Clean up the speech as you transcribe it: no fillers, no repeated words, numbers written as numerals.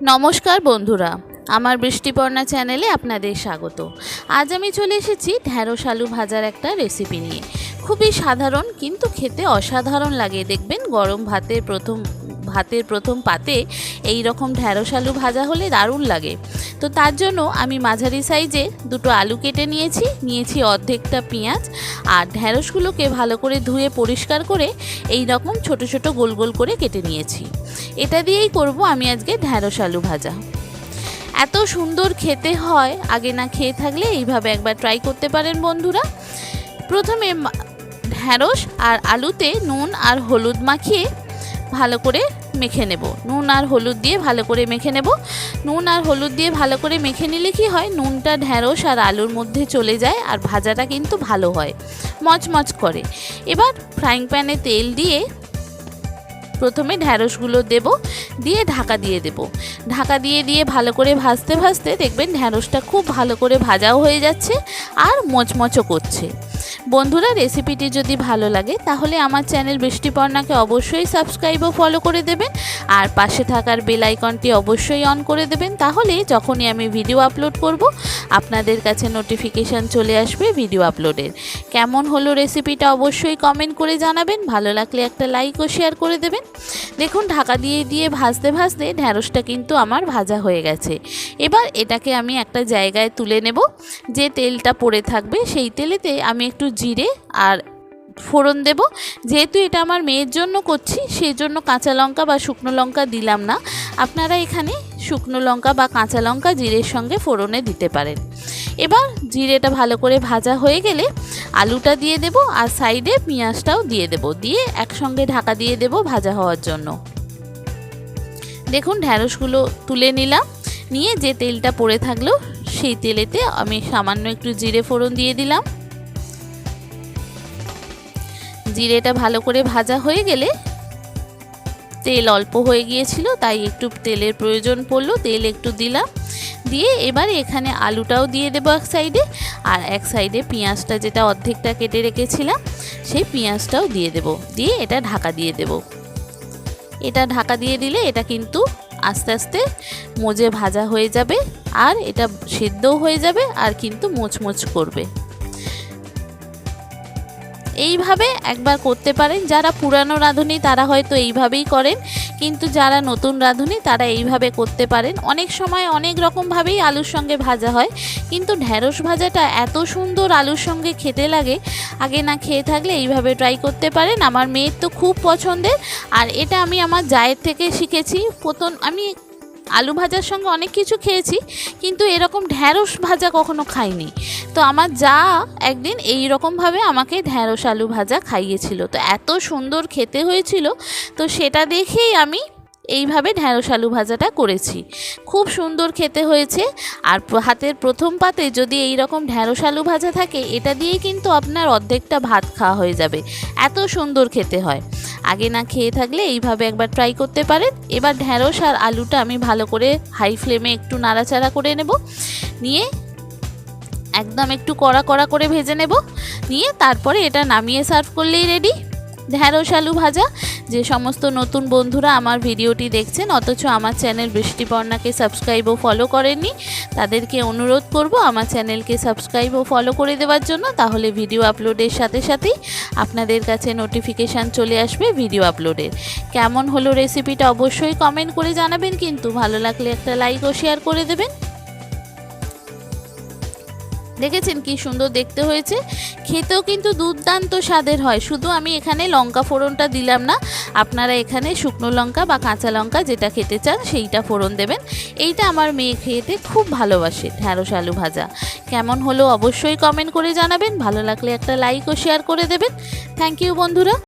নমস্কার বন্ধুরা, আমার বৃষ্টিপর্ণা চ্যানেলে আপনাদের স্বাগত। আজ আমি চলে এসেছি ঢ্যাঁড়স আলু ভাজার একটা রেসিপি নিয়ে। খুবই সাধারণ কিন্তু খেতে অসাধারণ লাগে। দেখবেন গরম ভাতের প্রথম পাতে এই রকম ঢ্যাঁড়স আলু ভাজা হলে দারুণ লাগে। তো তার জন্য আমি মাঝারি সাইজে দুটো আলু কেটে নিয়েছি অর্ধেকটা পেঁয়াজ, আর ঢ্যাঁড়সগুলোকে ভালো করে ধুয়ে পরিষ্কার করে এই রকম ছোট ছোট গোল গোল করে কেটে নিয়েছি। এটা দিয়েই করব আমি আজকে ঢ্যাঁড়স আলু ভাজা। এত সুন্দর খেতে হয়, আগে না খেয়ে থাকলে এইভাবে একবার ট্রাই করতে পারেন বন্ধুরা। প্রথমে ঢ্যাঁড়স আর আলুতে নুন আর হলুদ মাখিয়ে ভালো করে মেখে নেব। নুন আর হলুদ দিয়ে ভালো করে মেখে নেব। নুন আর হলুদ দিয়ে ভালো করে মেখে নিলে কি হয়, নুনটা ঢ্যাঁড়স আর আলুর মধ্যে চলে যায় আর ভাজাটা কিন্তু ভালো হয়, মচমচ করে। এবার ফ্রাইং প্যানে তেল দিয়ে প্রথমে ঢ্যাঁড়সগুলো দিয়ে ঢাকা দিয়ে দেব। ঢাকা দিয়ে ভালো করে ভাজতে ভাজতে দেখবেন ঢ্যাঁড়সটা খুব ভালো করে ভাজাও হয়ে যাচ্ছে আর মচমচও করছে। বন্ধুরা, রেসিপিটি যদি ভালো লাগে তাহলে আমার চ্যানেল বৃষ্টিপর্ণাকে অবশ্যই সাবস্ক্রাইব ও ফলো করে দেবেন, আর পাশে থাকার বেল আইকনটি অবশ্যই অন করে দেবেন। তাহলে যখনই আমি ভিডিও আপলোড করব আপনাদের কাছে নোটিফিকেশান চলে আসবে ভিডিও আপলোডের। কেমন হলো রেসিপিটা অবশ্যই কমেন্ট করে জানাবেন। ভালো লাগলে একটা লাইক ও শেয়ার করে দেবেন। দেখুন ঢাকা দিয়ে ভাজতে ভাজতে ঢ্যাঁড়সটা কিন্তু আমার ভাজা হয়ে গেছে। এবার এটাকে আমি একটা জায়গায় তুলে নেব। যে তেলটা পড়ে থাকবে সেই তেলেতে আমি একটু জিরে আর ফোড়ন দেব। যেহেতু এটা আমার মেয়ের জন্য করছি সেই জন্য কাঁচা লঙ্কা বা শুকনো লঙ্কা দিলাম না। আপনারা এখানে শুকনো লঙ্কা বা কাঁচা লঙ্কা জিরের সঙ্গে ফোড়নে দিতে পারেন। এবার জিরেটা ভালো করে ভাজা হয়ে গেলে আলুটা দিয়ে দেব আর সাইডে পেঁয়াজটাও দিয়ে দেব, দিয়ে একসঙ্গে ঢাকা দিয়ে দেব ভাজা হওয়ার জন্য। দেখুন ঢ্যাঁড়সগুলো তুলে নিলাম, নিয়ে যে তেলটা পড়ে থাকলো সেই তেলেতে আমি সামান্য একটু জিরে ফোড়ন দিয়ে দিলাম। জিরেটা ভালো করে ভাজা হয়ে গেলে, তেল অল্প হয়ে গিয়েছিল তাই একটু তেলের প্রয়োজন পড়লো, তেল একটু দিলাম। দিয়ে এবারে এখানে আলুটাও দিয়ে দেবো এক সাইডে, আর এক সাইডে পেঁয়াজটা যেটা অর্ধেকটা কেটে রেখেছিলাম সেই পেঁয়াজটাও দিয়ে দেব। দিয়ে এটা ঢাকা দিয়ে দেব। এটা ঢাকা দিয়ে দিলে এটা কিন্তু আস্তে আস্তে মজে ভাজা হয়ে যাবে আর এটা সেদ্ধও হয়ে যাবে আর কিন্তু মোচমোচ করবে। এইভাবে একবার করতে পারেন। যারা পুরানো রাঁধুনি তারা হয়তো এইভাবেই করেন, কিন্তু যারা নতুন রাঁধুনি তারা এইভাবে করতে পারেন। অনেক সময় অনেক রকমভাবেই আলুর সঙ্গে ভাজা হয়, কিন্তু ঢ্যাঁড়স ভাজাটা এত সুন্দর আলুর সঙ্গে খেতে লাগে, আগে না খেয়ে থাকলে এইভাবে ট্রাই করতে পারেন। আমার মেয়ের তো খুব পছন্দের, আর এটা আমি আমার জায়ের থেকে শিখেছি। প্রথম আমি আলু ভাজার সঙ্গে অনেক কিছু খেয়েছি, কিন্তু এরকম ঢ্যাঁড়স ভাজা কখনো খাইনি। তো আমার যা একদিন এই রকমভাবে আমাকে ঢ্যাঁড়স আলু ভাজা খাইয়েছিল, তো এত সুন্দর খেতে হয়েছিল। তো সেটা দেখেই আমি এইভাবে ঢ্যাঁড়স আলু ভাজাটা করেছি। খুব সুন্দর খেতে হয়েছে। আর হাতের প্রথম পাতে যদি এই রকম ঢ্যাঁড়স আলু ভাজা থাকে, এটা দিয়েই কিন্তু আপনার অর্ধেকটা ভাত খাওয়া হয়ে যাবে, এত সুন্দর খেতে হয়। আগে না খেয়ে থাকলে এইভাবে একবার ট্রাই করতে পারেন। এবার ঢ্যাঁড়স আর আলুটা আমি ভালো করে হাই ফ্লেমে একটু নাড়াচাড়া করে নেব, নিয়ে একদম একটু কড়া কড়া করে ভেজে নেব। নিয়ে তারপরে এটা নামিয়ে সার্ভ করলেই রেডি ঢ্যাঁড়স আলু ভাজা। যে সমস্ত নতুন বন্ধুরা আমার ভিডিওটি দেখছেন অথচ আমার চ্যানেল বৃষ্টিপর্ণাকে সাবস্ক্রাইব ও ফলো করেননি, তাদেরকে অনুরোধ করব আমার চ্যানেলকে সাবস্ক্রাইব ও ফলো করে দেওয়ার জন্য। তাহলে ভিডিও আপলোডের সাথে সাথেই আপনাদের কাছে নোটিফিকেশান চলে আসবে ভিডিও আপলোডের। কেমন হলো রেসিপিটা অবশ্যই কমেন্ট করে জানাবেন, কিন্তু ভালো লাগলে একটা লাইক ও শেয়ার করে দেবেন। দেখেছেন কি সুন্দর দেখতে হয়েছে, খেতেও কিন্তু দুর্দান্ত স্বাদের হয়। শুধু আমি এখানে লঙ্কা ফোড়নটা দিলাম না, আপনারা এখানে শুকনো লঙ্কা বা কাঁচা লঙ্কা যেটা খেতে চান সেইটা ফোড়ন দেবেন। এইটা আমার মেয়ে খেতে খুব ভালোবাসে ঢ্যাঁড়স আলু ভাজা। কেমন হলো অবশ্যই কমেন্ট করে জানাবেন। ভালো লাগলে একটা লাইক ও শেয়ার করে দেবেন। থ্যাংক ইউ বন্ধুরা।